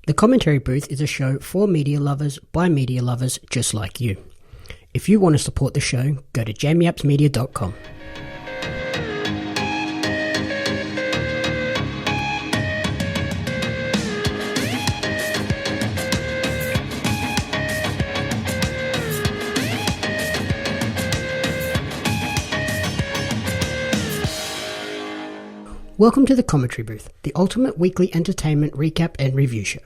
The Commentary Booth is a show for media lovers by media lovers just like you. If you want to support the show, go to jamieappsmedia.com. Welcome to the Commentary Booth, the ultimate weekly entertainment recap and review show.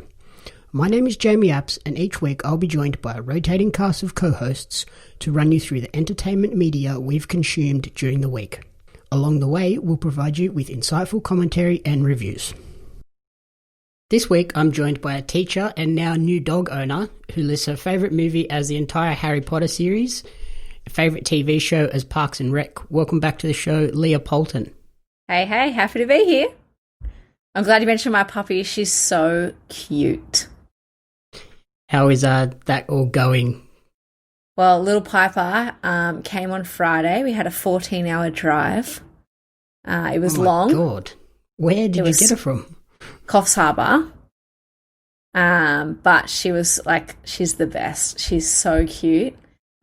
My name is Jamie Apps, and each week I'll be joined by a rotating cast of co-hosts to run you through the entertainment media we've consumed during the week. Along the way, we'll provide you with insightful commentary and reviews. This week I'm joined by a teacher and now new dog owner who lists her favourite movie as the entire Harry Potter series, a favourite TV show as Parks and Rec. Welcome back to the show, Leah Poulton. Hey, happy to be here. I'm glad you mentioned my puppy. She's so cute. How is that all going? Well, little Piper came on Friday. We had a 14-hour drive. It was long. Oh, my God. Where did you get her from? Coffs Harbour. But she was she's the best. She's so cute.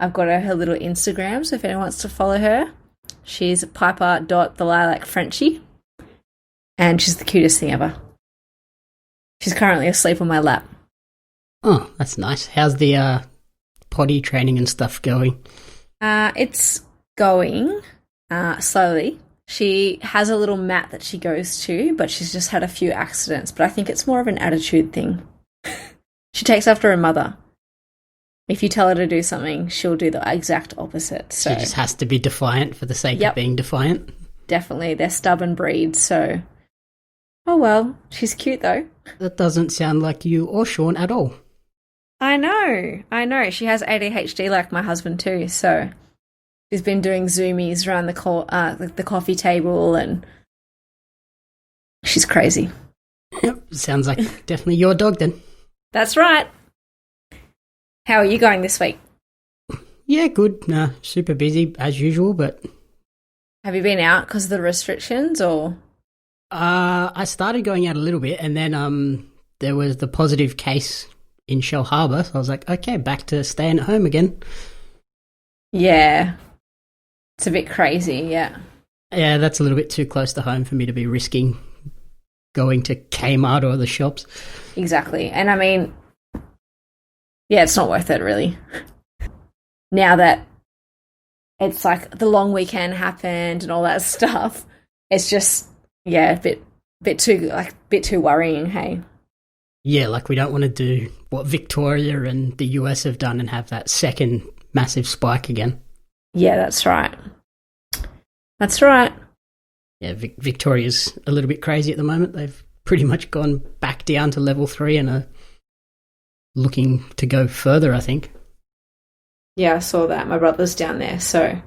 I've got her little Instagram, so if anyone wants to follow her, she's Piper.TheLilacFrenchie, and she's the cutest thing ever. She's currently asleep on my lap. Oh, that's nice. How's the potty training and stuff going? It's going slowly. She has a little mat that she goes to, but she's just had a few accidents. But I think it's more of an attitude thing. She takes after her mother. If you tell her to do something, she'll do the exact opposite. So she just has to be defiant for the sake of being defiant? Definitely. They're stubborn breeds, so... Oh, well. She's cute, though. That doesn't sound like you or Sean at all. I know. She has ADHD like my husband, too, so... She's been doing zoomies around the coffee table, and... She's crazy. Yep, sounds like definitely your dog, then. That's right. How are you going this week? Yeah, good. Super busy as usual, but... Have you been out because of the restrictions, or...? I started going out a little bit, and then there was the positive case in Shell Harbour, so I was like, okay, back to staying at home again. Yeah. It's a bit crazy, yeah. Yeah, that's a little bit too close to home for me to be risking going to Kmart or the shops. Exactly. And I mean... Yeah, it's not worth it, really. Now that it's like the long weekend happened and all that stuff, it's just, a bit too worrying, hey? Yeah, like we don't want to do what Victoria and the US have done and have that second massive spike again. Yeah, that's right. That's right. Yeah, Victoria's a little bit crazy at the moment. They've pretty much gone back down to level 3 and are looking to go further, I think. Yeah, I saw that. My brother's down there, so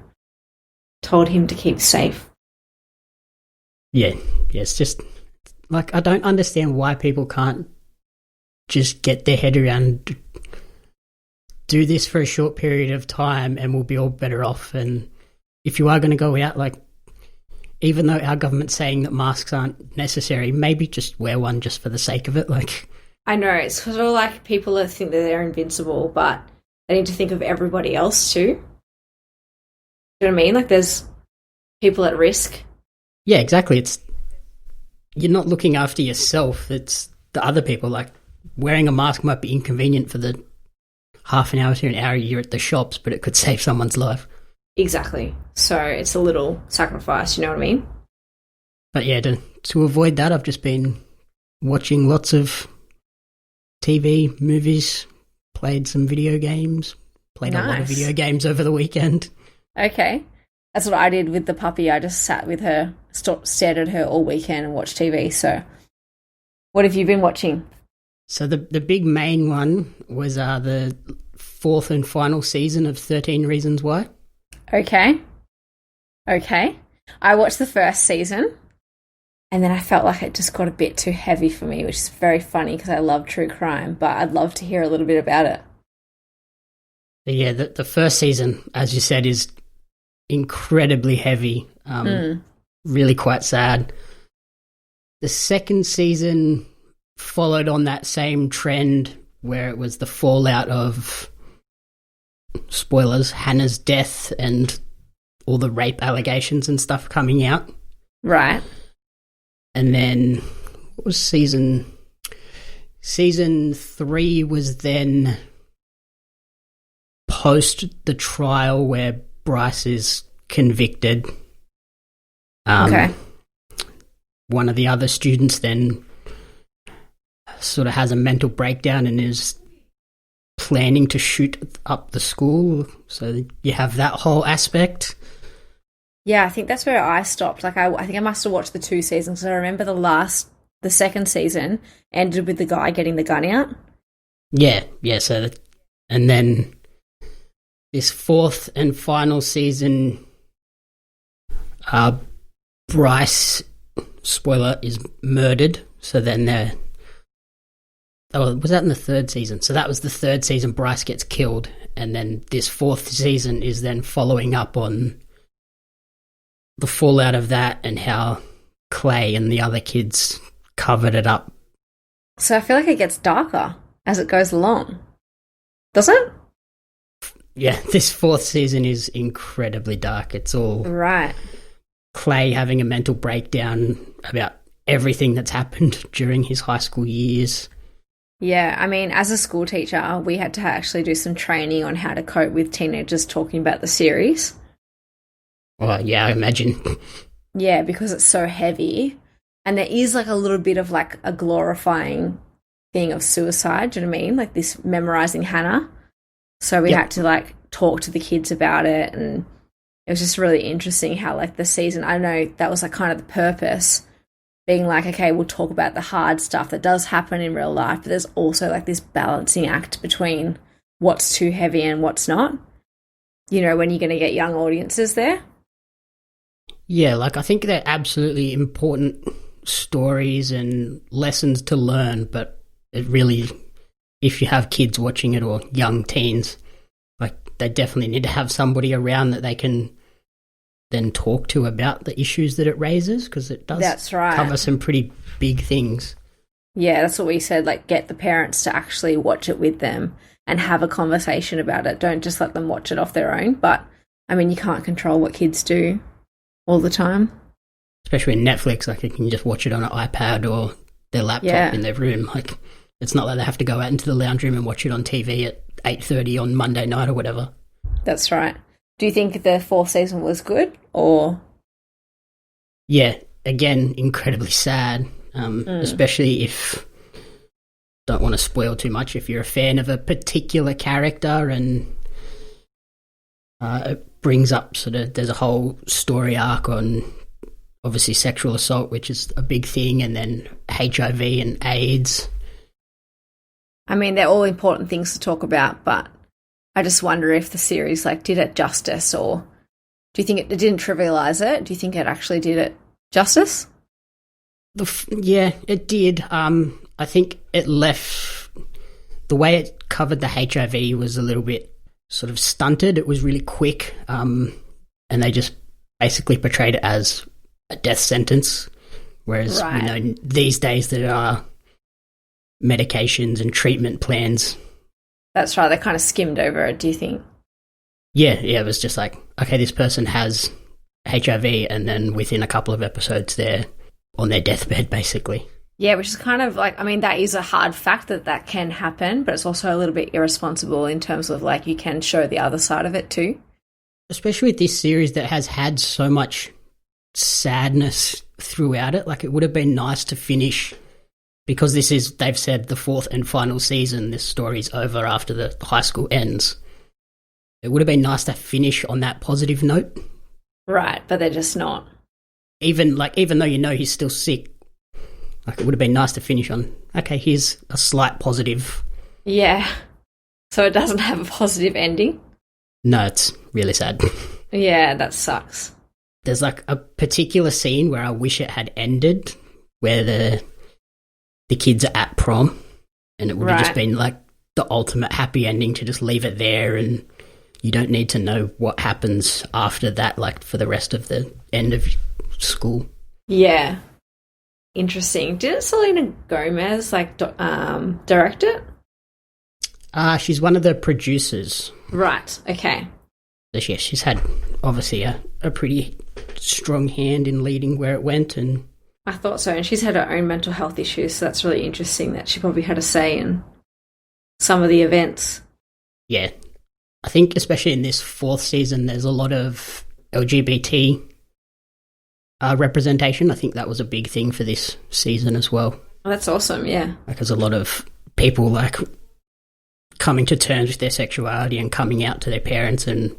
told him to keep safe. Yeah, it's just like I don't understand why people can't just get their head around do this for a short period of time and we'll be all better off. And if you are going to go out, like, even though our government's saying that masks aren't necessary, maybe just wear one just for the sake of it, like... I know, it's sort of like people that think that they're invincible, but they need to think of everybody else too. You know what I mean? Like, there's people at risk. Yeah, exactly. You're not looking after yourself, it's the other people. Like, wearing a mask might be inconvenient for the half an hour to an hour you're at the shops, but it could save someone's life. Exactly. So it's a little sacrifice, you know what I mean? But yeah, to avoid that, I've just been watching lots of TV, movies, played some video games, played a lot of video games over the weekend. Okay. That's what I did with the puppy. I just sat with her, stared at her all weekend and watched TV. So what have you been watching? So the big main one was the 4th and final season of 13 Reasons Why. Okay. I watched the first season. And then I felt like it just got a bit too heavy for me, which is very funny because I love true crime, but I'd love to hear a little bit about it. Yeah, the first season, as you said, is incredibly heavy, really quite sad. The second season followed on that same trend where it was the fallout of, spoilers, Hannah's death and all the rape allegations and stuff coming out. Right. And then, what was season 3 was then post the trial where Bryce is convicted. Okay. One of the other students then sort of has a mental breakdown and is planning to shoot up the school. So you have that whole aspect. Yeah, I think that's where I stopped. Like, I think I must have watched the 2 seasons because I remember the second season ended with the guy getting the gun out. Yeah. So, and then this 4th and final season, Bryce, spoiler, is murdered. So then was that in the 3rd season? So that was the 3rd season, Bryce gets killed. And then this 4th season is then following up on the fallout of that and how Clay and the other kids covered it up. So I feel like it gets darker as it goes along. Does it? Yeah, this 4th season is incredibly dark. It's all right. Clay having a mental breakdown about everything that's happened during his high school years. Yeah, I mean, as a school teacher, we had to actually do some training on how to cope with teenagers talking about the series. Oh, yeah, I imagine. Yeah, because it's so heavy. And there is like a little bit of like a glorifying thing of suicide, do you know what I mean? Like this memorizing Hannah. So we had to like talk to the kids about it, and it was just really interesting how like the season, I know that was like kind of the purpose, being like, okay, we'll talk about the hard stuff that does happen in real life, but there's also like this balancing act between what's too heavy and what's not, you know, when you're going to get young audiences there. Yeah, like I think they're absolutely important stories and lessons to learn, but it really, if you have kids watching it or young teens, like they definitely need to have somebody around that they can then talk to about the issues that it raises, because it does cover some pretty big things. Yeah, that's what we said, like get the parents to actually watch it with them and have a conversation about it. Don't just let them watch it off their own. But, I mean, you can't control what kids do all the time. Especially in Netflix, like you can just watch it on an iPad or their laptop in their room. Like it's not like they have to go out into the lounge room and watch it on TV at 8:30 on Monday night or whatever. That's right. Do you think the 4th season was good, or? Yeah, again, incredibly sad, especially if, don't want to spoil too much, if you're a fan of a particular character, and it brings up sort of, there's a whole story arc on obviously sexual assault, which is a big thing, and then HIV and AIDS. I mean, they're all important things to talk about, but I just wonder if the series like did it justice, or do you think it didn't trivialize it? Do you think it actually did it justice? Yeah, it did. I think it left, the way it covered the HIV was a little bit sort of stunted. It was really quick, and they just basically portrayed it as a death sentence, whereas you know these days there are medications and treatment plans. That's right, they kind of skimmed over it, do you think? Yeah, it was just like, okay, this person has HIV, and then within a couple of episodes they're on their deathbed, basically. Yeah, which is kind of like, I mean, that is a hard fact that can happen, but it's also a little bit irresponsible in terms of like you can show the other side of it too. Especially with this series that has had so much sadness throughout it, like it would have been nice to finish, because this is, they've said, the 4th and final season, this story's over after the high school ends. It would have been nice to finish on that positive note. Right, but they're just not. Even though you know he's still sick, like it would have been nice to finish on, okay, here's a slight positive. Yeah. So it doesn't have a positive ending? No, it's really sad. Yeah, that sucks. There's like a particular scene where I wish it had ended, where the kids are at prom, and it would have just been like the ultimate happy ending to just leave it there, and you don't need to know what happens after that, like for the rest of the end of school. Yeah. interesting. Didn't Selena Gomez direct it? She's one of the producers. Right. Okay. So, yeah, she's had obviously a pretty strong hand in leading where it went, and I thought so. And she's had her own mental health issues, so that's really interesting that she probably had a say in some of the events. Yeah, I think especially in this fourth season, there's a lot of LGBT representation. I think that was a big thing for this season as well. Oh, that's awesome, yeah. Because a lot of people like coming to terms with their sexuality and coming out to their parents and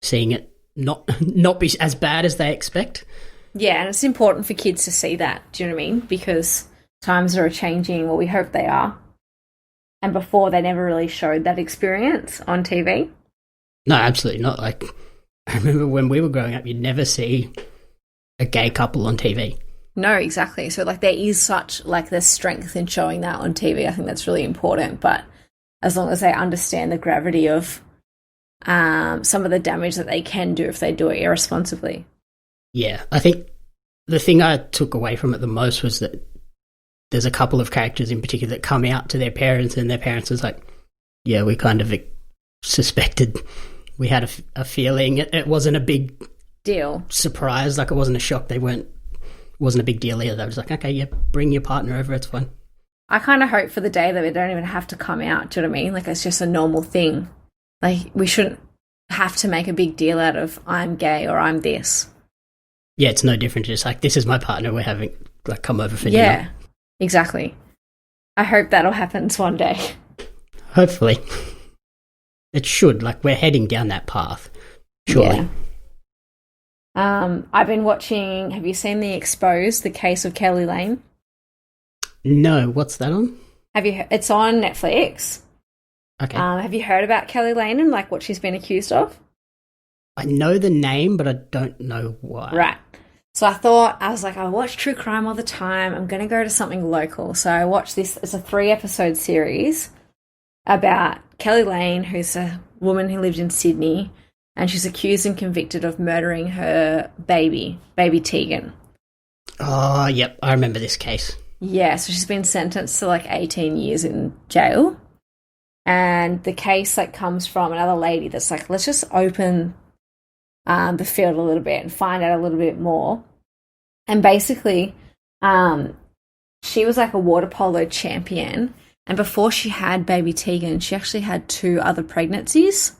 seeing it not be as bad as they expect. Yeah, and it's important for kids to see that, do you know what I mean? Because times are changing, well, we hope they are. And before, they never really showed that experience on TV. No, absolutely not. Like, I remember when we were growing up, you'd never see a gay couple on TV. No, exactly. So, like, there is such, like, there's strength in showing that on TV. I think that's really important. But as long as they understand the gravity of some of the damage that they can do if they do it irresponsibly. Yeah, I think the thing I took away from it the most was that there's a couple of characters in particular that come out to their parents, and their parents was like, yeah, we kind of suspected, we had a feeling. It wasn't a big deal surprise, like it wasn't a shock. Wasn't a big deal either. They was like, okay, yeah, bring your partner over, it's fine. I kind of hope for the day that we don't even have to come out, do you know what I mean? Like, it's just a normal thing. Like, we shouldn't have to make a big deal out of I'm gay or I'm this. Yeah, it's no different. Just like, this is my partner, we're having, like, come over for dinner. Yeah, exactly. I hope that'll happen one day. Hopefully. It should. Like, we're heading down that path, surely. Yeah. I've been watching, have you seen The Exposed, the case of Kelly Lane? No, what's that on? It's on Netflix. Okay. Have you heard about Kelly Lane and like what she's been accused of? I know the name, but I don't know why. Right. So I was like, I watch true crime all the time. I'm going to go to something local. So I watched this. It's a 3-episode series about Kelly Lane, who's a woman who lived in Sydney, and she's accused and convicted of murdering her baby Tegan. Oh, yep. I remember this case. Yeah. So she's been sentenced to like 18 years in jail. And the case like comes from another lady that's like, let's just open the field a little bit and find out a little bit more. And basically, she was like a water polo champion. And before she had baby Tegan, she actually had 2 other pregnancies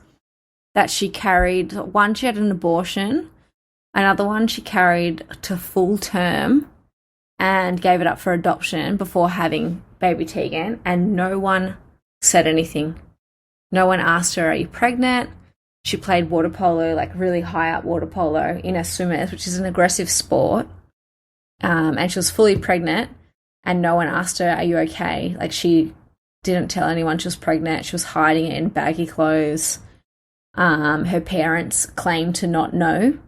that she carried. One, she had an abortion. Another one she carried to full term and gave it up for adoption before having baby Tegan. And no one said anything. No one asked her, are you pregnant? She played water polo, like really high up water polo in a swimmers, which is an aggressive sport. And she was fully pregnant and no one asked her, are you okay? Like she didn't tell anyone she was pregnant. She was hiding it in baggy clothes. Her parents claimed to not know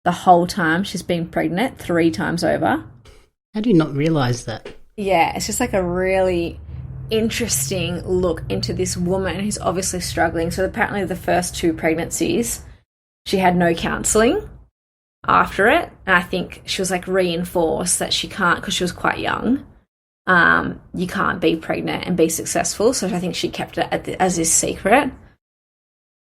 the whole time she's been pregnant 3 times over. How do you not realise that? Yeah, it's just like a really interesting look into this woman who's obviously struggling. So apparently the first 2 pregnancies, she had no counselling after it. And I think she was like reinforced that she can't, because she was quite young, you can't be pregnant and be successful. So I think she kept it as this secret.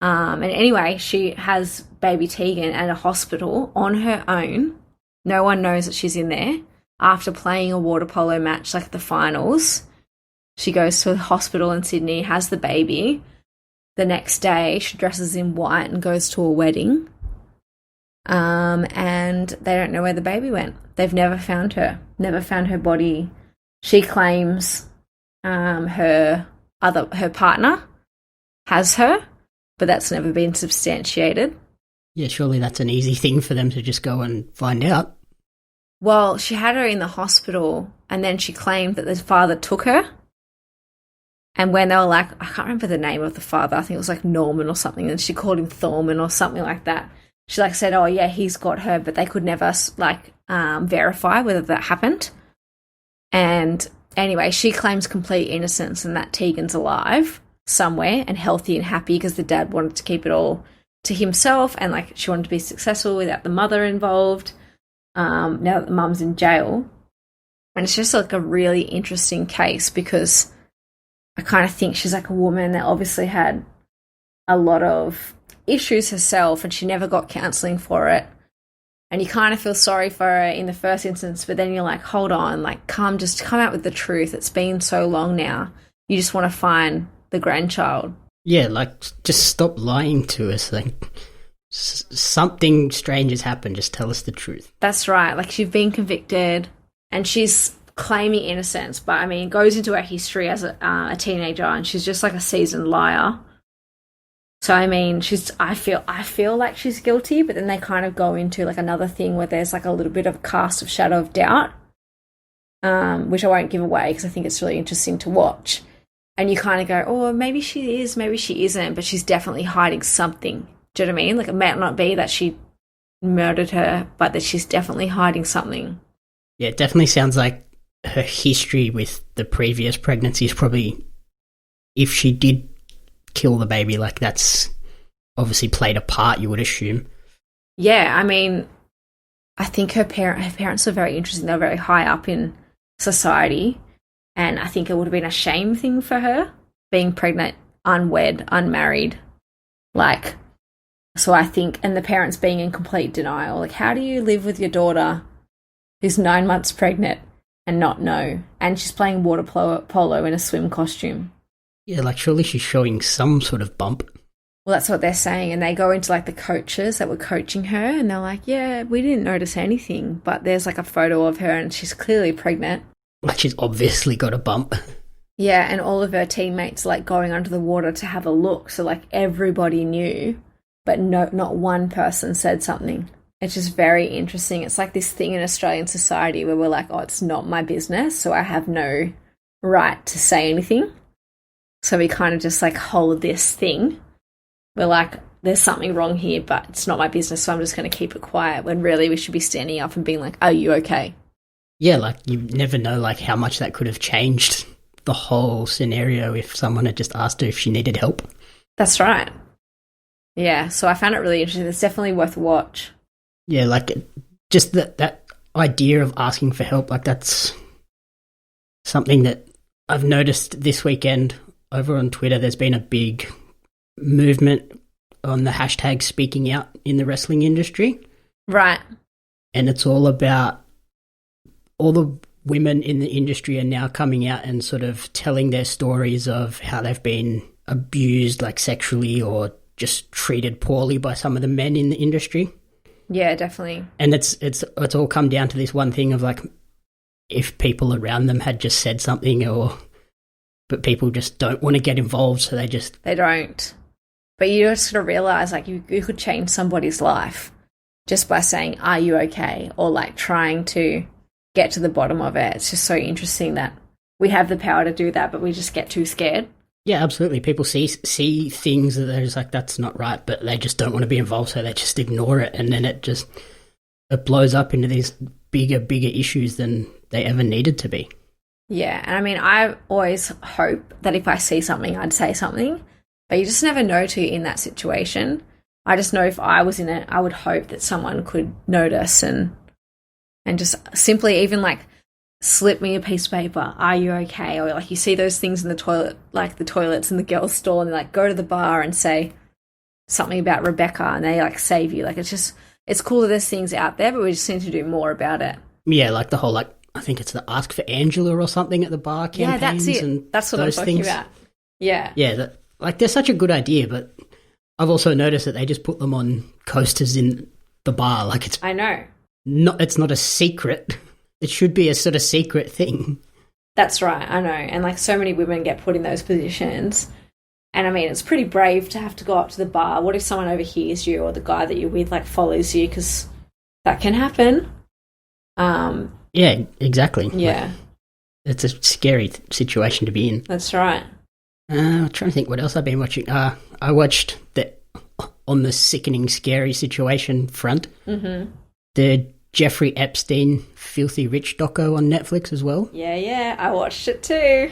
And anyway, she has baby Tegan at a hospital on her own. No one knows that she's in there. After playing a water polo match, like the finals, she goes to a hospital in Sydney, has the baby. The next day, she dresses in white and goes to a wedding. And they don't know where the baby went. They've never found her body. She claims her partner has her, but that's never been substantiated. Yeah, surely that's an easy thing for them to just go and find out. Well, she had her in the hospital, and then she claimed that the father took her. And when they were like, I can't remember the name of the father, I think it was like Norman or something, and she called him Thorman or something like that. She like said, oh yeah, he's got her, but they could never like verify whether that happened. And anyway, she claims complete innocence and that Tegan's alive somewhere and healthy and happy because the dad wanted to keep it all to himself and like she wanted to be successful without the mother involved. now that the mum's in jail. And it's just like a really interesting case because I kind of think she's like a woman that obviously had a lot of issues herself and she never got counselling for it. And you kind of feel sorry for her in the first instance, but then you're like, hold on, like come out with the truth. It's been so long now. You just want to find the grandchild. Yeah, like just stop lying to us. Like something strange has happened. Just tell us the truth. That's right. Like she's been convicted and she's claiming innocence, but I mean, it goes into her history as a teenager and she's just like a seasoned liar. So I mean, I feel like she's guilty, but then they kind of go into like another thing where there's like a little bit of cast of shadow of doubt, which I won't give away because I think it's really interesting to watch. And you kind of go, oh, maybe she is, maybe she isn't, but she's definitely hiding something. Do you know what I mean? Like it might not be that she murdered her, but that she's definitely hiding something. Yeah, it definitely sounds like her history with the previous pregnancies probably, if she did kill the baby, like that's obviously played a part, you would assume. Yeah, I mean, I think her parents are very interesting. They're very high up in society, and I think it would have been a shame thing for her being pregnant, unwed, unmarried. Like, so I think, and the parents being in complete denial. Like, how do you live with your daughter who's 9 months pregnant and not know? And she's playing water polo in a swim costume. Yeah, like surely she's showing some sort of bump. Well, that's what they're saying. And they go into like the coaches that were coaching her and they're like, yeah, we didn't notice anything. But there's like a photo of her and she's clearly pregnant. Like she's obviously got a bump. Yeah, and all of her teammates like going under the water to have a look. So like everybody knew, but not one person said something. It's just very interesting. It's like this thing in Australian society where we're like, oh, it's not my business, so I have no right to say anything. So we kind of just like hold this thing. We're like, there's something wrong here, but it's not my business, so I'm just going to keep it quiet, when really we should be standing up and being like, are you okay? Yeah, like you never know like how much that could have changed the whole scenario if someone had just asked her if she needed help. That's right. Yeah, so I found it really interesting. It's definitely worth a watch. Yeah, like just that idea of asking for help, like that's something that I've noticed this weekend over on Twitter. There's been a big movement on the hashtag speaking out in the wrestling industry. Right. And it's all about all the women in the industry are now coming out and sort of telling their stories of how they've been abused, like sexually or just treated poorly by some of the men in the industry. Yeah, definitely. And it's all come down to this one thing of like, if people around them had just said something, but people just don't want to get involved, so they don't. But you just got to realize like you could change somebody's life just by saying, are you okay? Or like trying to get to the bottom of it. It's just so interesting that we have the power to do that, but we just get too scared. Yeah, absolutely. People see things that they're just like, that's not right, but they just don't want to be involved, so they just ignore it, and then it blows up into these bigger issues than they ever needed to be. Yeah, and I mean, I always hope that if I see something, I'd say something, but you just never know till you're in that situation. I just know if I was in it, I would hope that someone could notice and just simply even like slip me a piece of paper. Are you okay? Or like you see those things in the toilet, like the toilets in the girls' stall, and they like go to the bar and say something about Rebecca, and they like save you. Like it's cool that there's things out there, but we just need to do more about it. Yeah, like the whole like I think it's the Ask for Angela or something at the bar campaigns. Yeah, that's it. And that's what I'm talking about. Yeah. Yeah, like they're such a good idea, but I've also noticed that they just put them on coasters in the bar. Like I know. It's not a secret. It should be a sort of secret thing. That's right, I know. And like so many women get put in those positions. And I mean, it's pretty brave to have to go up to the bar. What if someone overhears you or the guy that you're with like follows you? Because that can happen. Yeah, exactly. Yeah. Like, it's a scary situation to be in. That's right. I'm trying to think what else I've been watching. I watched on the sickening, scary situation front, the Jeffrey Epstein Filthy Rich doco on Netflix as well. Yeah, I watched it too.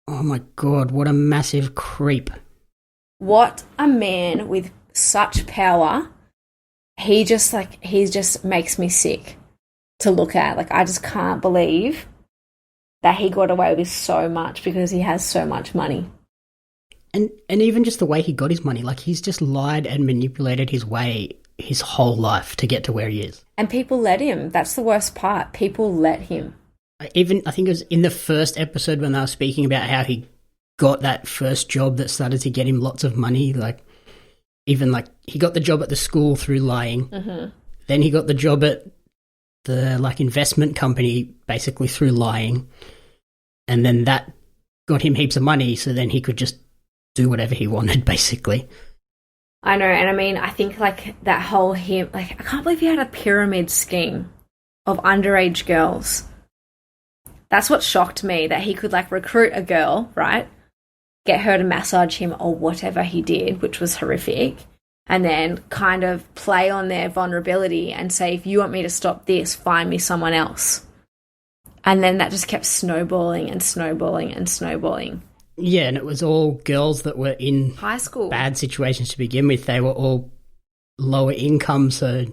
Oh my God, what a massive creep. What a man with such power. He just makes me sick. to look at. Like, I just can't believe that he got away with so much because he has so much money. And even just the way he got his money, like he's just lied and manipulated his way his whole life to get to where he is. And people let him. That's the worst part. People let him. I think it was in the first episode when they were speaking about how he got that first job that started to get him lots of money. Like, even like he got the job at the school through lying. Mm-hmm. Then he got the job at the like investment company basically through lying. And then that got him heaps of money. So then he could just do whatever he wanted, basically. I know. And I mean, I think like that whole him, like, I can't believe he had a pyramid scheme of underage girls. That's what shocked me, that he could like recruit a girl, right? Get her to massage him or whatever he did, which was horrific. And then kind of play on their vulnerability and say, if you want me to stop this, find me someone else. And then that just kept snowballing and snowballing and snowballing. Yeah, and it was all girls that were in high school, bad situations to begin with. They were all lower income, so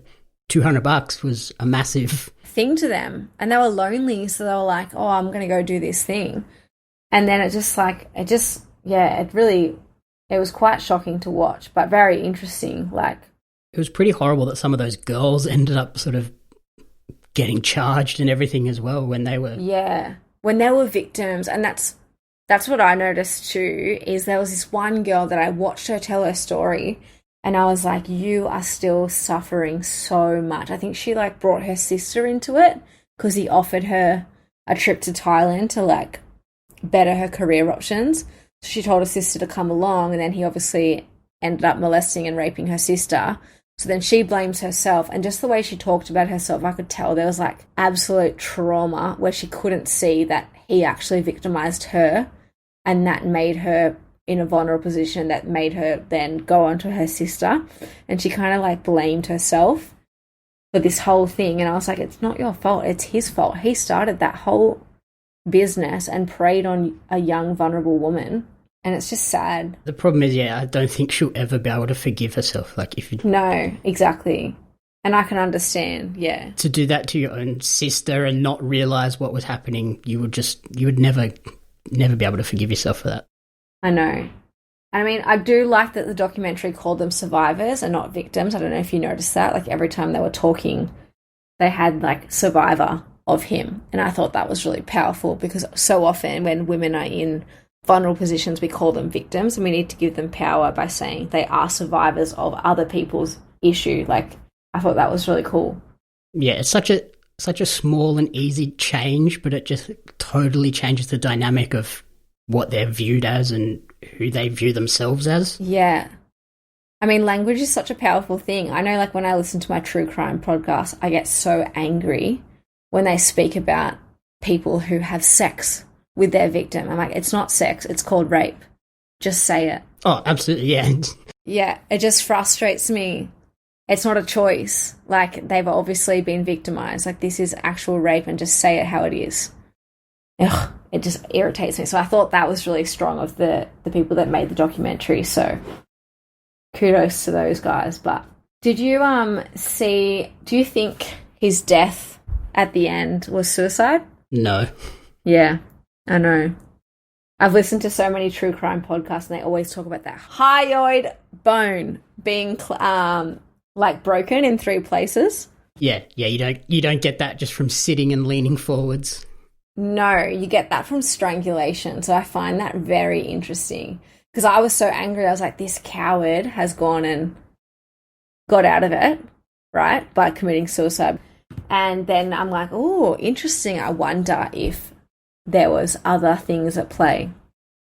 $200 was a massive thing to them. And they were lonely, so they were like, oh, I'm going to go do this thing. And then it was quite shocking to watch, but very interesting. Like, it was pretty horrible that some of those girls ended up sort of getting charged and everything as well when they were victims. And that's what I noticed too, is there was this one girl that I watched her tell her story, and I was like, you are still suffering so much. I think she like brought her sister into it because he offered her a trip to Thailand to like better her career options. So she told her sister to come along, and then he obviously ended up molesting and raping her sister. So then she blames herself, and just the way she talked about herself, I could tell there was like absolute trauma where she couldn't see that he actually victimized her, and that made her in a vulnerable position, that made her then go on to her sister. And she kind of like blamed herself for this whole thing. And I was like, it's not your fault, it's his fault. He started that whole business and preyed on a young, vulnerable woman. And it's just sad. The problem is, I don't think she'll ever be able to forgive herself. Like, if you... No, exactly. And I can understand, yeah. To do that to your own sister and not realise what was happening, you would never be able to forgive yourself for that. I know. I mean, I do like that the documentary called them survivors and not victims. I don't know if you noticed that. Like, every time they were talking, they had, like, survivor of him. And I thought that was really powerful, because so often when women are in vulnerable positions, we call them victims, and we need to give them power by saying they are survivors of other people's issue. Like, I thought that was really cool. Yeah, it's such a small and easy change, but it just totally changes the dynamic of what they're viewed as and who they view themselves as. Yeah. I mean, language is such a powerful thing. I know, like, when I listen to my true crime podcast, I get so angry when they speak about people who have sex with their victim. I'm like, it's not sex, it's called rape. Just say it. Oh, absolutely, yeah. Yeah, it just frustrates me. It's not a choice. Like, they've obviously been victimized. Like, this is actual rape, and just say it how it is. Ugh, it just irritates me. So I thought that was really strong of the people that made the documentary. So kudos to those guys. But did you do you think his death at the end was suicide? No. Yeah, I know. I've listened to so many true crime podcasts, and they always talk about that hyoid bone being like broken in 3 places. Yeah, you don't get that just from sitting and leaning forwards. No, you get that from strangulation. So I find that very interesting, because I was so angry. I was like, this coward has gone and got out of it, right, by committing suicide. And then I'm like, oh, interesting. I wonder if there was other things at play.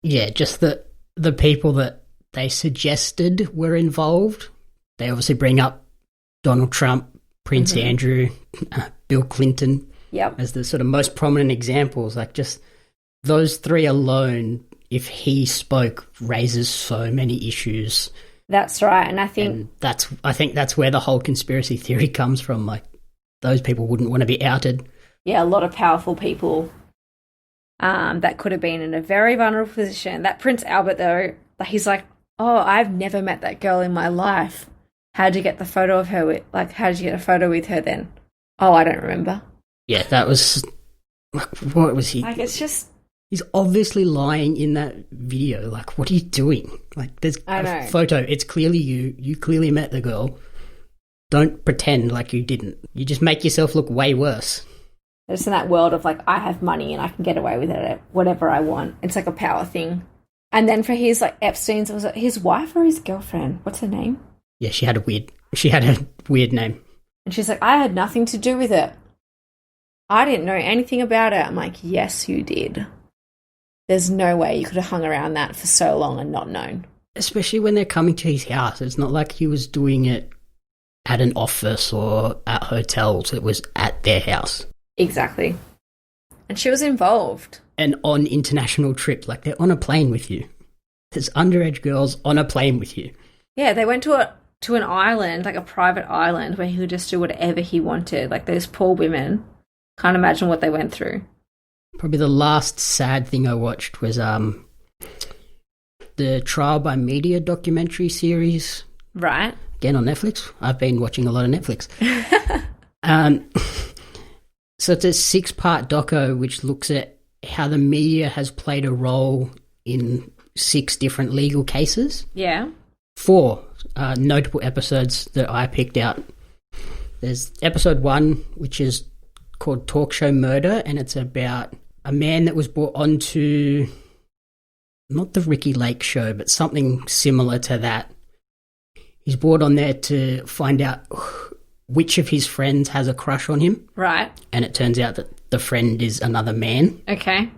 Yeah, just that the people that they suggested were involved. They obviously bring up Donald Trump, Prince Andrew, Bill Clinton. Yep. As the sort of most prominent examples. Like, just those 3 alone, if he spoke, raises so many issues. That's right. And I think that's where the whole conspiracy theory comes from. Like, those people wouldn't want to be outed. Yeah, a lot of powerful people that could have been in a very vulnerable position. That Prince Albert, though, he's like, oh, I've never met that girl in my life. How did you get the photo of her with, like, how did you get a photo with her then? Oh, I don't remember. Yeah, that was... What was he... Like, it's just... He's obviously lying in that video. Like, what are you doing? Like, there's a photo. It's clearly you. You clearly met the girl. Don't pretend like you didn't. You just make yourself look way worse. It's in that world of, like, I have money and I can get away with it, whatever I want. It's like a power thing. And then for his, like, Epstein's, was it his wife or his girlfriend? What's her name? Yeah, she had a weird name. And she's like, I had nothing to do with it. I didn't know anything about it. I'm like, yes, you did. There's no way you could have hung around that for so long and not known. Especially when they're coming to his house. It's not like he was doing it at an office or at hotels. It was at their house. Exactly. And she was involved. And on international trips. Like, they're on a plane with you. There's underage girls on a plane with you. Yeah, they went to an island, like a private island, where he could just do whatever he wanted. Like, those poor women. Can't imagine what they went through. Probably the last sad thing I watched was the Trial by Media documentary series. Right. Again on Netflix. I've been watching a lot of Netflix. So it's a 6-part doco which looks at how the media has played a role in 6 different legal cases. Yeah. 4 notable episodes that I picked out. There's episode 1, which is called Talk Show Murder, and it's about a man that was brought onto not the Ricky Lake show, but something similar to that. He's brought on there to find out which of his friends has a crush on him. Right. And it turns out that the friend is another man. Okay.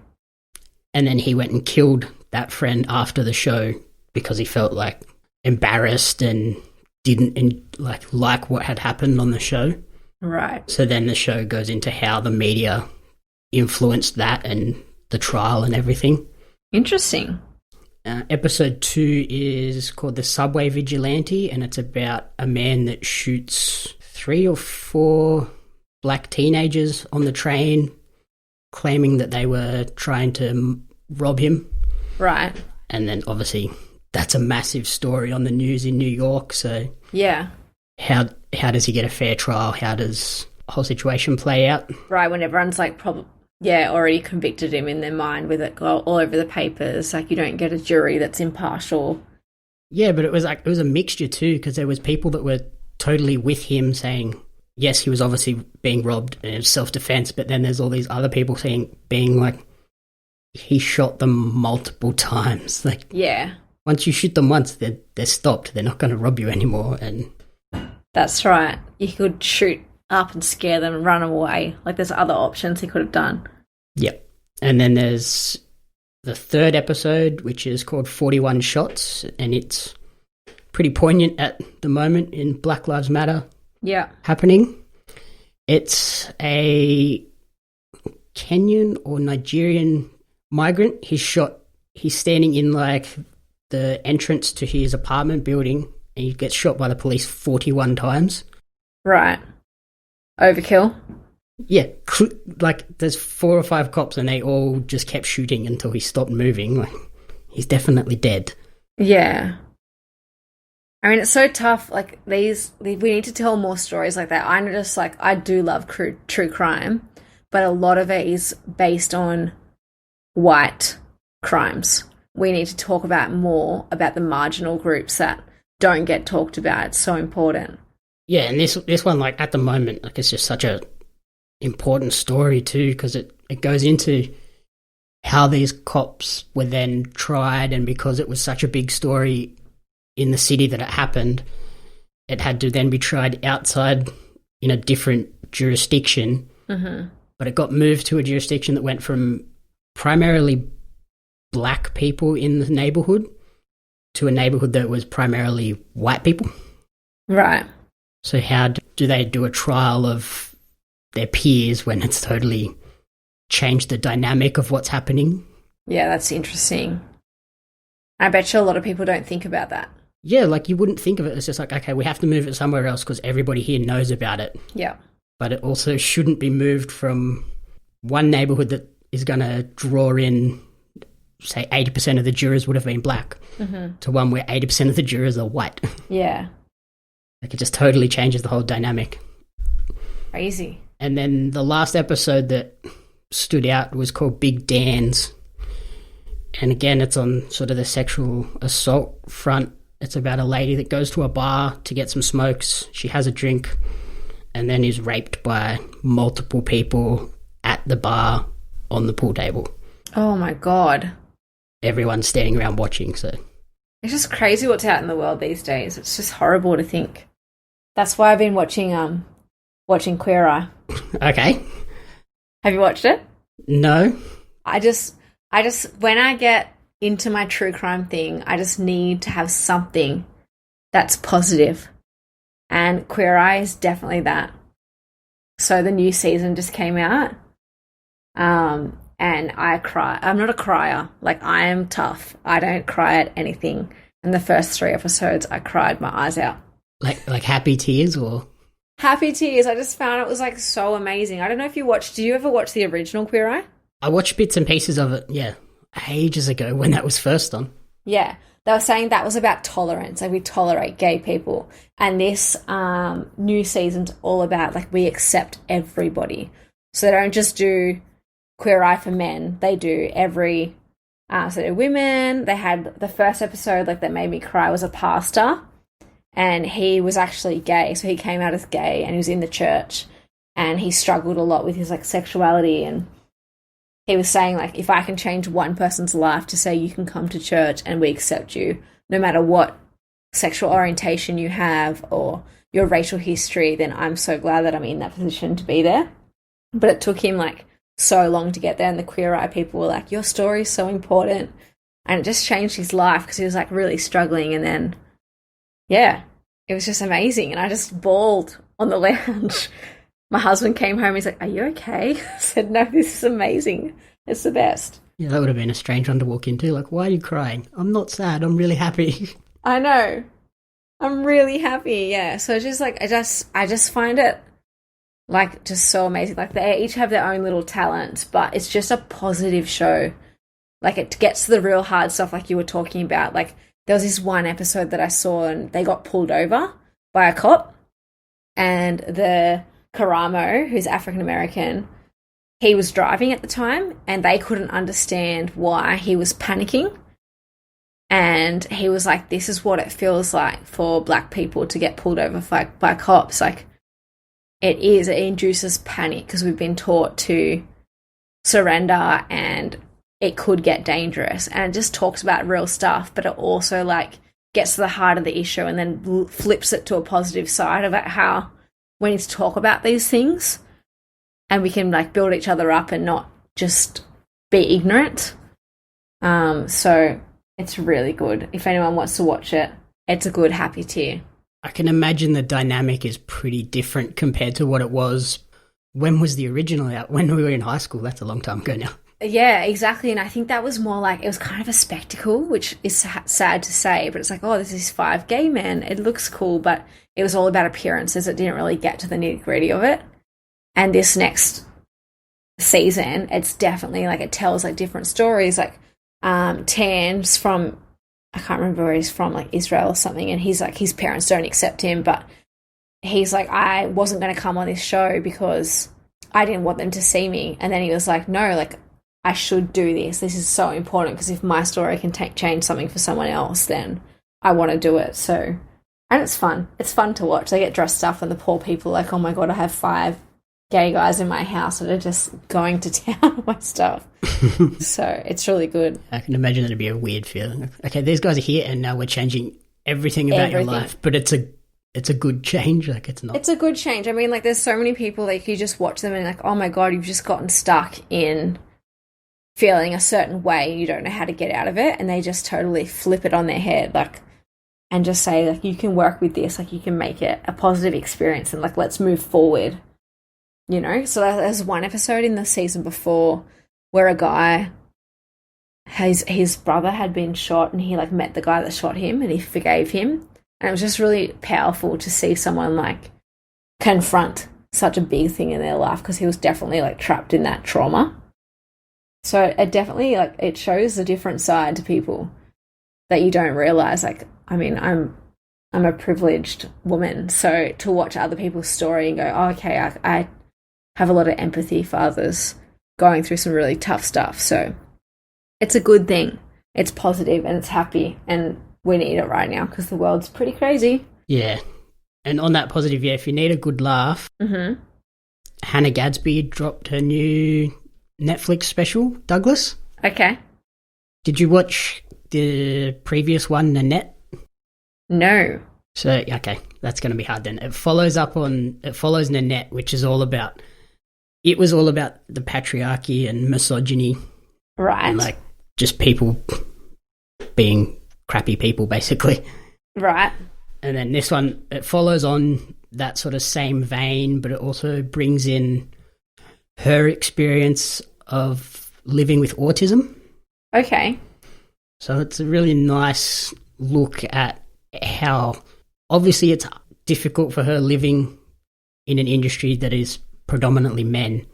And then he went and killed that friend after the show because he felt like embarrassed and didn't like what had happened on the show. Right. So then the show goes into how the media influenced that and the trial and everything. Interesting. Episode 2 is called The Subway Vigilante, and it's about a man that shoots 3 or 4 black teenagers on the train, claiming that they were trying to rob him. Right. And then obviously that's a massive story on the news in New York, so... Yeah. How does he get a fair trial? How does the whole situation play out? Right, when everyone's like already convicted him in their mind with it all over the papers. Like, you don't get a jury that's impartial. Yeah, but it was a mixture too, because there was people that were totally with him saying, yes, he was obviously being robbed and it was self-defense, but then there's all these other people being like, he shot them multiple times. Like, yeah. Once you shoot them once, they're stopped. They're not going to rob you anymore. And that's right. You could shoot up and scare them and run away. Like, there's other options he could have done. Yep. And then there's the 3rd episode, which is called 41 Shots, and it's pretty poignant at the moment in Black Lives Matter happening. It's a Kenyan or Nigerian migrant. He's standing in like the entrance to his apartment building, and he gets shot by the police 41 times. Right. Overkill? Yeah. Like, there's 4 or 5 cops, and they all just kept shooting until he stopped moving. Like, he's definitely dead. Yeah. I mean, it's so tough. Like, we need to tell more stories like that. I notice, like, I do love true crime, but a lot of it is based on white crimes. We need to talk about more about the marginal groups that don't get talked about. It's so important. Yeah, and this one, like, at the moment, like, it's just such a important story too, because it goes into how these cops were then tried, and because it was such a big story in the city that it happened, it had to then be tried outside in a different jurisdiction. Mm-hmm. But it got moved to a jurisdiction that went from primarily black people in the neighborhood to a neighborhood that was primarily white people. Right. So how do they do a trial of their peers when it's totally changed the dynamic of what's happening? Yeah, that's interesting. I bet you a lot of people don't think about that. Yeah, like, you wouldn't think of it as just like, okay, we have to move it somewhere else because everybody here knows about it. Yeah. But it also shouldn't be moved from one neighborhood that is going to draw in, say, 80% of the jurors would have been black, to one where 80% of the jurors are white. Yeah. Like, it just totally changes the whole dynamic. Crazy. And then the last episode that stood out was called Big Dan's. And again, it's on sort of the sexual assault front. It's about a lady that goes to a bar to get some smokes. She has a drink and then is raped by multiple people at the bar on the pool table. Oh my God. Everyone's standing around watching, so. It's just crazy what's out in the world these days. It's just horrible to think. That's why I've been watching Queer Eye. Okay. Have you watched it? No. I just when I get into my true crime thing, I just need to have something that's positive. And Queer Eye is definitely that. So the new season just came out. And I cry. I'm not a crier. Like, I am tough. I don't cry at anything. In the first 3 episodes, I cried my eyes out. Like happy tears or? Happy tears. I just found it was like so amazing. I don't know if you watched, did you ever watch the original Queer Eye? I watched bits and pieces of it, yeah, ages ago when that was first on. Yeah. They were saying that was about tolerance, like we tolerate gay people. And this new season's all about, like, we accept everybody. So they don't just do Queer Eye for men, they do every, so they do women. They had the first episode, like, that made me cry was a pastor. And he was actually gay, so he came out as gay and he was in the church and he struggled a lot with his, like, sexuality, and he was saying, like, if I can change one person's life to say you can come to church and we accept you, no matter what sexual orientation you have or your racial history, then I'm so glad that I'm in that position to be there. But it took him, like, so long to get there, and the Queer Eye people were like, your story is so important. And it just changed his life because he was, like, really struggling, and then, yeah, it was just amazing. And I just bawled on the lounge. My husband came home, he's like, are you okay? I said, no, this is amazing. It's the best. Yeah, that would have been a strange one to walk into. Like, why are you crying? I'm not sad, I'm really happy. I know. I'm really happy, yeah. So it's just like, I just find it, like, just so amazing. Like, they each have their own little talents, but it's just a positive show. Like, it gets to the real hard stuff like you were talking about. Like, there was this one episode that I saw and they got pulled over by a cop, and the Karamo, who's African-American, he was driving at the time and they couldn't understand why he was panicking. And he was like, this is what it feels like for black people to get pulled over by cops. Like, it induces panic because we've been taught to surrender and it could get dangerous. And it just talks about real stuff, but it also, like, gets to the heart of the issue and then flips it to a positive side about how we need to talk about these things and we can, like, build each other up and not just be ignorant. So it's really good. If anyone wants to watch it, it's a good happy tear. I can imagine the dynamic is pretty different compared to what it was. When was the original out? When we were in high school? That's a long time ago now. Yeah, exactly. And I think that was more like, it was kind of a spectacle, which is sad to say, but it's like, oh, this is 5 gay men. It looks cool, but it was all about appearances. It didn't really get to the nitty-gritty of it. And this next season, it's definitely, like, it tells, like, different stories. Like, Tan's from, I can't remember where he's from, like Israel or something, and he's like, his parents don't accept him, but he's like, I wasn't going to come on this show because I didn't want them to see me. And then he was like, no, like, I should do this. This is so important because if my story can change something for someone else, then I want to do it. So, and it's fun. It's fun to watch. They get dressed up and the poor people are like, oh my God, I have 5 gay guys in my house that are just going to town on my stuff. So it's really good. I can imagine it'd be a weird feeling. Okay, these guys are here and now we're changing everything about your life, but it's a good change. Like, it's not. It's a good change. I mean, like, there's so many people, like, you just watch them and like, oh my God, you've just gotten stuck in feeling a certain way and you don't know how to get out of it, and they just totally flip it on their head, like, and just say, like, you can work with this, like, you can make it a positive experience and, like, let's move forward, you know? So there's one episode in the season before where a guy, his brother had been shot and he, like, met the guy that shot him and he forgave him, and it was just really powerful to see someone, like, confront such a big thing in their life because he was definitely, like, trapped in that trauma. So it definitely, like, it shows a different side to people that you don't realize. Like, I mean, I'm a privileged woman, so to watch other people's story and go, oh, okay, I have a lot of empathy for others going through some really tough stuff. So it's a good thing. It's positive and it's happy, and we need it right now because the world's pretty crazy. Yeah. And on that positive, if you need a good laugh, Hannah Gadsby dropped her new Netflix special, Douglas. Okay. Did you watch the previous one, Nanette? No. So, okay, that's going to be hard then. It follows Nanette, which is all about the patriarchy and misogyny. Right. And, like, just people being crappy people, basically. Right. And then this one, it follows on that sort of same vein, but it also brings in her experience of living with autism. Okay. So it's a really nice look at how obviously it's difficult for her living in an industry that is predominantly men,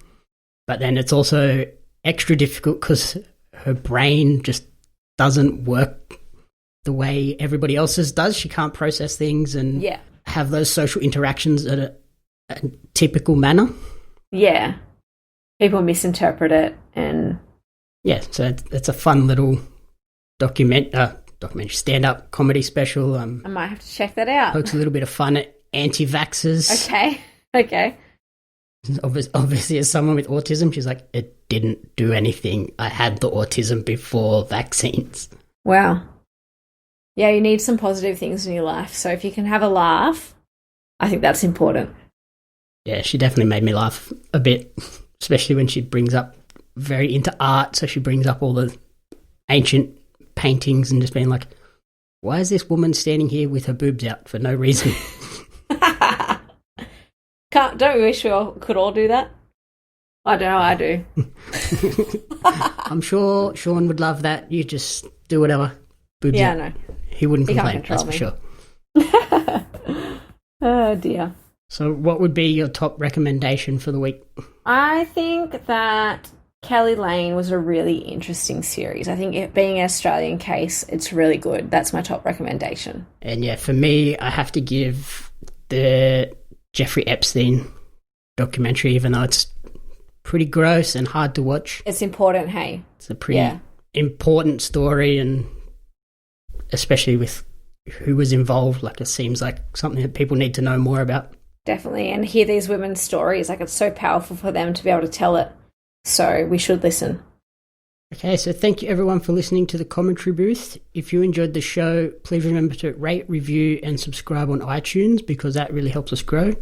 but then it's also extra difficult because her brain just doesn't work the way everybody else's does. She can't process things and have those social interactions at a typical manner. Yeah. People misinterpret it and... Yeah, so it's a fun little documentary, stand-up comedy special. I might have to check that out. Pokes a little bit of fun at anti-vaxxers. Okay. Obviously, as someone with autism, she's like, it didn't do anything. I had the autism before vaccines. Wow. Yeah, you need some positive things in your life. So if you can have a laugh, I think that's important. Yeah, she definitely made me laugh a bit, especially when she brings up very into art. So she brings up all the ancient paintings and just being like, why is this woman standing here with her boobs out for no reason? Don't we wish we could all do that? I don't know, I do. I'm sure Sean would love that. You just do whatever. Boobs out. I know. He wouldn't complain, that's for sure. Oh, dear. So what would be your top recommendation for the week? I think that Kelly Lane was a really interesting series. I think it being an Australian case, it's really good. That's my top recommendation. And yeah, for me, I have to give the Jeffrey Epstein documentary, even though it's pretty gross and hard to watch. It's important, hey? It's a pretty important story, and especially with who was involved, like it seems like something that people need to know more about. Definitely, and hear these women's stories. Like, it's so powerful for them to be able to tell it. So we should listen. Okay, so thank you everyone for listening to the Commentary Booth. If you enjoyed the show, please remember to rate, review and subscribe on iTunes because that really helps us grow.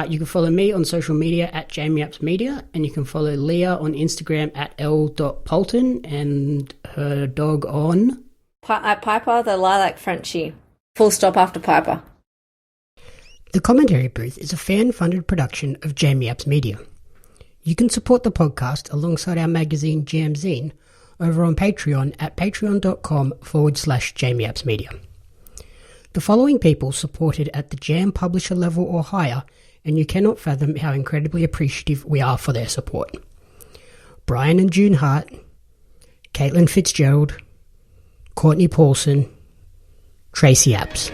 You can follow me on social media at JamieAppsMedia, and you can follow Leah on Instagram at l.Paulton and her dog on... At Piper, the Lilac Frenchie. Full stop after Piper. The Commentary Booth is a fan-funded production of Jamie Apps Media. You can support the podcast alongside our magazine Jam Zine over on Patreon at patreon.com/Jamie Apps Media. The following people supported at the Jam publisher level or higher, and you cannot fathom how incredibly appreciative we are for their support. Brian and June Hart, Caitlin Fitzgerald, Courtney Paulson, Tracy Apps.